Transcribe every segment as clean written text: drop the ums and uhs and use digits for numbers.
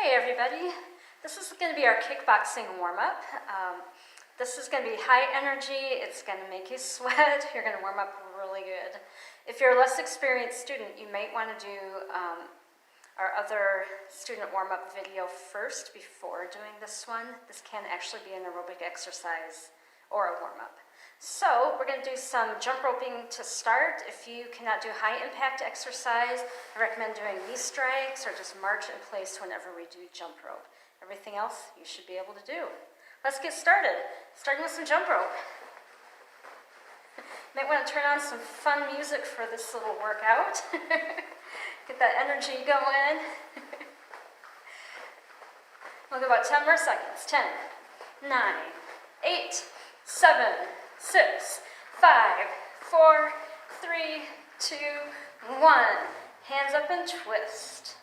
Hey everybody, this is going to be our kickboxing warm-up. This is going to be high energy, it's going to make you sweat, you're going to warm up really good. If you're a less experienced student, you might want to do our other student warm-up video first before doing this one. This can actually be an aerobic exercise or a warm-up. So we're going to do some jump roping to start. If you cannot do high impact exercise, I recommend doing knee strikes or just march in place whenever we do jump rope. Everything else you should be able to do. Let's get started. Starting with some jump rope. You might want to turn on some fun music for this little workout. Get that energy going. We'll go about 10 more seconds. 10, 9, 8, 7, 6, 5, 4, 3, 2, 1. Hands up and twist.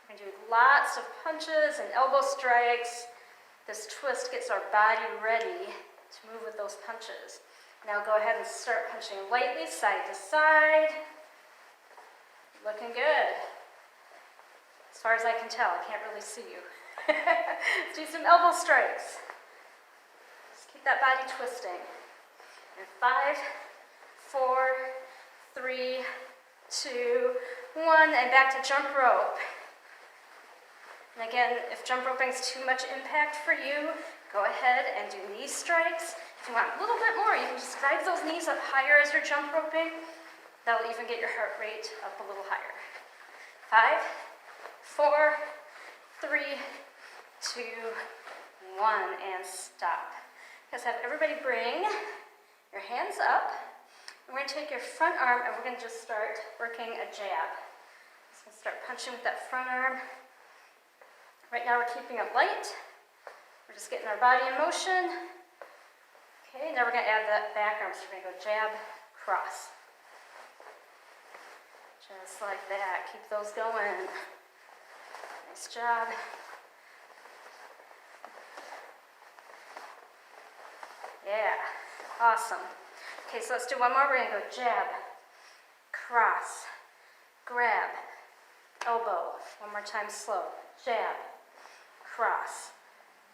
We're going to do lots of punches and elbow strikes. This twist gets our body ready to move with those punches. Now go ahead and start punching lightly side to side. Looking good. As far as I can tell, I can't really see you. Let's do some elbow strikes. Just keep that body twisting. And 5, 4, 3, 2, 1, and back to jump rope. And again, if jump roping is too much impact for you, go ahead and do knee strikes. If you want a little bit more, you can just drive those knees up higher as you're jump roping. That'll even get your heart rate up a little higher. 5, 4, 3, 2, 1, and stop. Just have everybody bring your hands up. And we're going to take your front arm and we're going to just start working a jab. Just going to start punching with that front arm. Right now we're keeping it light. We're just getting our body in motion. Okay, now we're going to add that back arm. So we're going to go jab, cross. Just like that. Keep those going. Nice job. Yeah, awesome. Okay, so let's do one more. We're going to go jab, cross, grab, elbow. One more time slow. Jab, cross,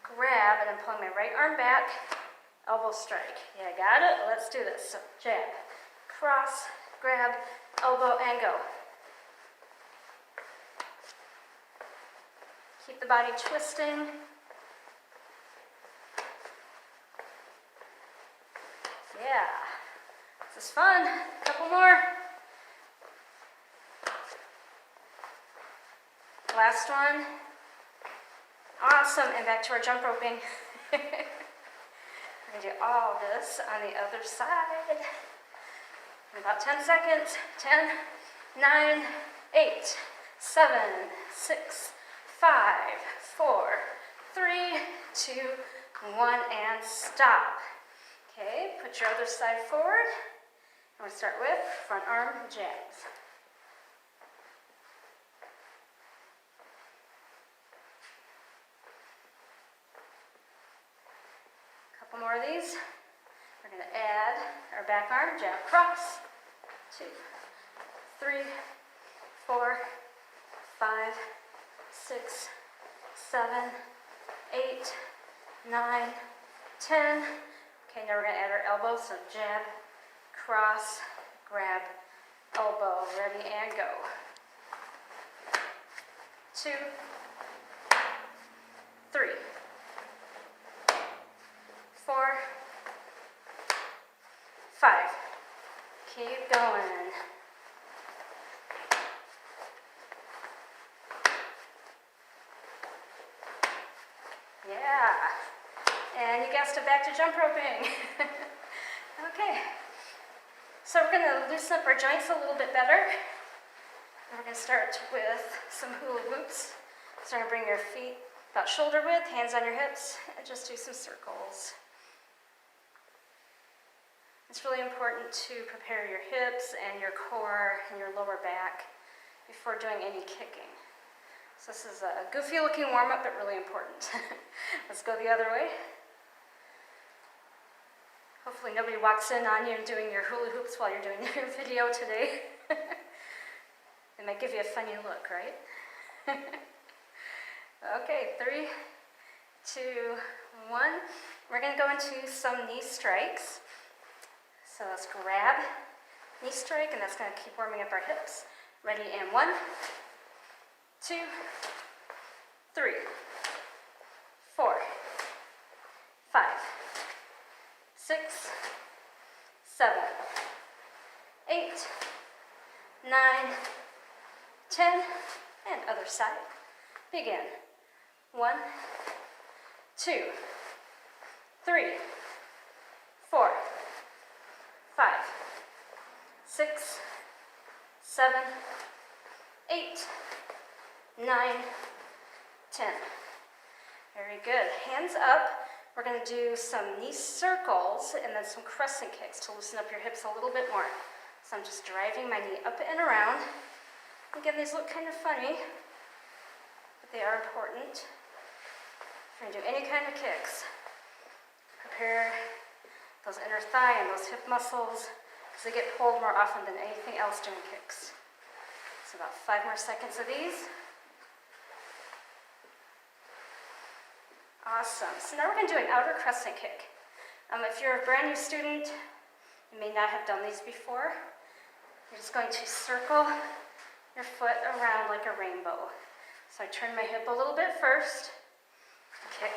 grab, and I'm pulling my right arm back, elbow strike. Yeah, got it? Let's do this. So jab, cross, grab, elbow, and go. Keep the body twisting. Yeah, this is fun. A couple more. Last one. Awesome, and back to our jump roping. We're going to do all this on the other side. In about 10 seconds. 10, 9, 8, 7, 6, 5, 4, 3, 2, 1, and stop. Okay, put your other side forward. I'm going to start with front arm jabs. Couple more of these. We're going to add our back arm jab cross. 2, 3, 4, 5, 6, 7, 8, 9, 10. Okay, now we're going to add our elbows, so jab, cross, grab, elbow, ready, and go. 2, 3, 4, 5. Keep going. Yeah. And you guessed it, back to jump roping. Okay. So we're going to loosen up our joints a little bit better. And we're going to start with some hula hoops. So you're going to bring your feet about shoulder width, hands on your hips, and just do some circles. It's really important to prepare your hips and your core and your lower back before doing any kicking. So this is a goofy looking warm-up, but really important. Let's go the other way. Hopefully nobody walks in on you doing your hula hoops while you're doing your video today. It might give you a funny look, right? Okay, 3, 2, 1. We're going to go into some knee strikes. So let's grab knee strike, and that's going to keep warming up our hips. Ready, and 1, 2, 3, 4, 5, 6, 7, 8, 9, 10, and other side. Begin. 1, 2, 3, 4, 5, 6, 7, 8, 9, 10. Very good. Hands up. We're going to do some knee circles and then some crescent kicks to loosen up your hips a little bit more. So I'm just driving my knee up and around. Again, these look kind of funny, but they are important. If you're going to do any kind of kicks, prepare those inner thigh and those hip muscles because they get pulled more often than anything else doing kicks. So about 5 more seconds of these. Awesome. So now we're going to do an outer crescent kick. If you're a brand new student, you may not have done these before. You're just going to circle your foot around like a rainbow. So I turn my hip a little bit first, kick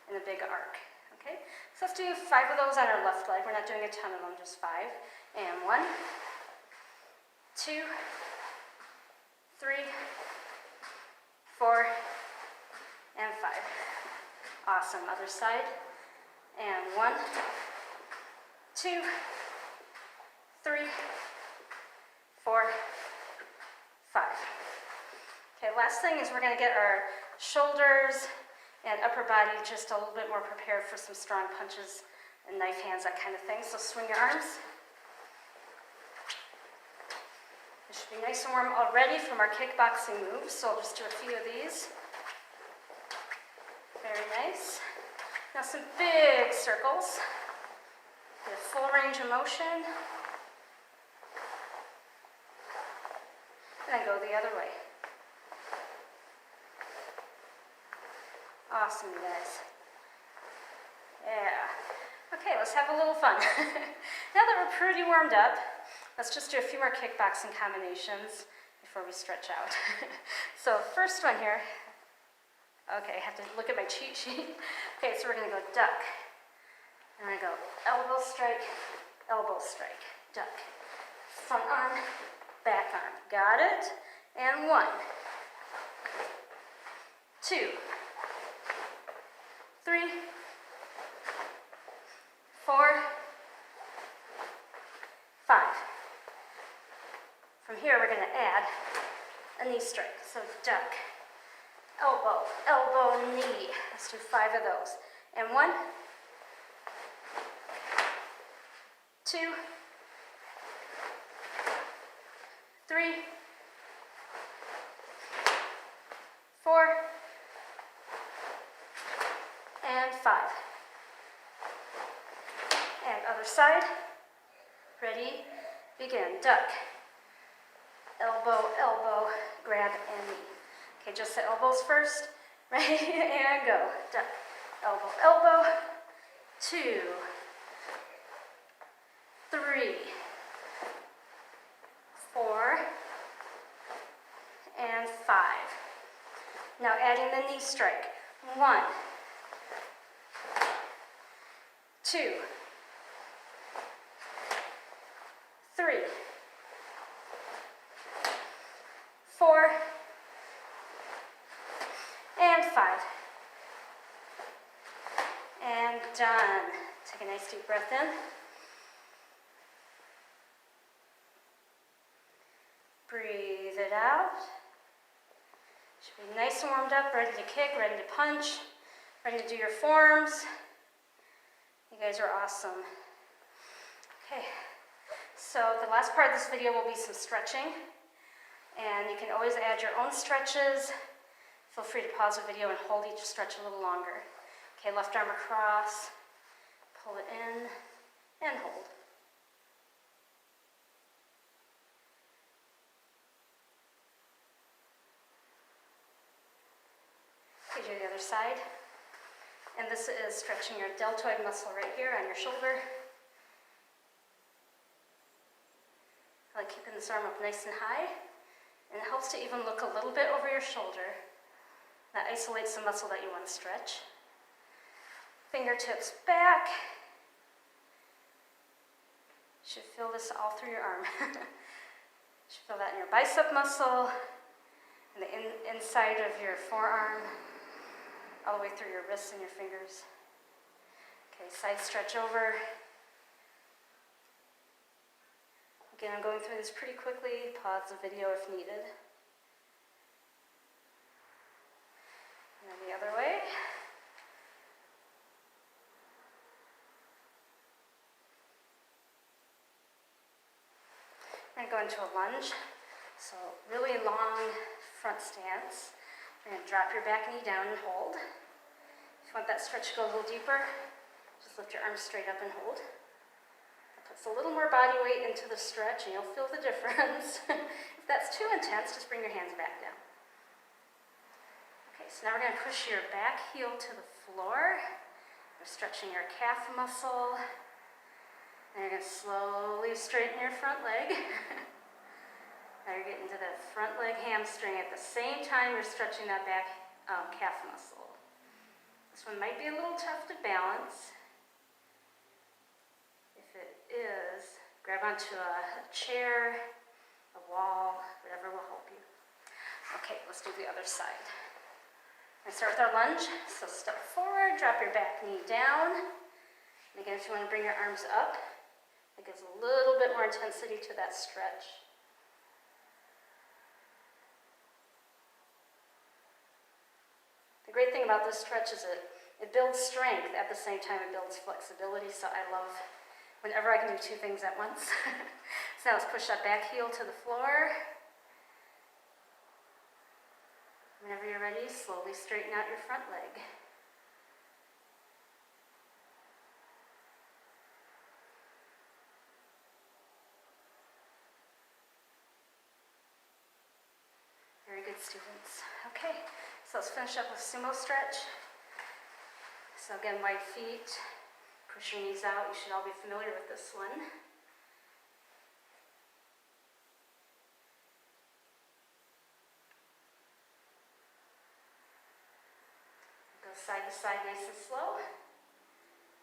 in a big arc. Okay? So let's do 5 of those on our left leg. We're not doing a ton of them, just 5. And 1, 2, 3, 4, and 5. Awesome. Other side. And 1, 2, 3, 4, 5. Okay, last thing is we're going to get our shoulders and upper body just a little bit more prepared for some strong punches and knife hands, that kind of thing. So swing your arms. It should be nice and warm already from our kickboxing moves, so I'll just do a few of these. Very nice. Now some big circles. Get full range of motion. And then go the other way. Awesome, you guys. Yeah. Okay, let's have a little fun. Now that we're pretty warmed up, let's just do a few more kickboxing combinations before we stretch out. So first one here. Okay, I have to look at my cheat sheet. Okay, so we're going to go duck. And we're going to go elbow strike, duck. Front arm, back arm. Got it? And 1, 2, 3, 4, 5. From here, we're going to add a knee strike. So duck. Elbow, elbow, knee. Let's do 5 of those. And 1, 2, 3, 4, and 5. And other side. Ready? Begin. Duck. Elbow, elbow, grab, and knee. Okay, just the elbows first. Ready? And go. Duck. Elbow, elbow. 2, 3, 4, and 5. Now adding the knee strike. 1, 2, 3, 4, and 5. And done. Take a nice deep breath in. Breathe it out. Should be nice and warmed up, ready to kick, ready to punch, ready to do your forms. You guys are awesome. Okay, so the last part of this video will be some stretching. And you can always add your own stretches. Feel free to pause the video and hold each stretch a little longer. Okay, left arm across, pull it in, and hold. other side. And this is stretching your deltoid muscle right here on your shoulder. I like keeping this arm up nice and high, and it helps to even look a little bit over your shoulder. That isolates the muscle that you want to stretch. Fingertips back. You should feel this all through your arm. You should feel that in your bicep muscle, and the inside of your forearm, all the way through your wrists and your fingers. Okay, side stretch over. Again, I'm going through this pretty quickly. Pause the video if needed. And then the other way. We're going to go into a lunge. So really long front stance. You're going to drop your back knee down and hold. If you want that stretch to go a little deeper, just lift your arms straight up and hold. Puts a little more body weight into the stretch and you'll feel the difference. If that's too intense, just bring your hands back down. Okay, so now we're going to push your back heel to the floor. You're stretching your calf muscle. And you're going to slowly straighten your front leg. Now you're getting to the front leg hamstring. At the same time, you're stretching that back calf muscle. This one might be a little tough to balance. Is grab onto a chair, a wall, whatever will help you. Okay, let's do the other side. We're going to start with our lunge. So step forward, drop your back knee down. And again, if you want to bring your arms up, it gives a little bit more intensity to that stretch. The great thing about this stretch is it builds strength at the same time it builds flexibility, so I love whenever I can do two things at once. So now let's push that back heel to the floor. Whenever you're ready, slowly straighten out your front leg. Very good, students. Okay, so let's finish up with sumo stretch. So again, wide feet. Push your knees out. You should all be familiar with this one. Go side to side nice and slow.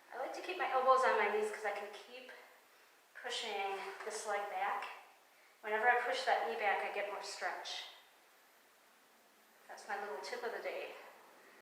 I like to keep my elbows on my knees because I can keep pushing this leg back. Whenever I push that knee back, I get more stretch. That's my little tip of the day.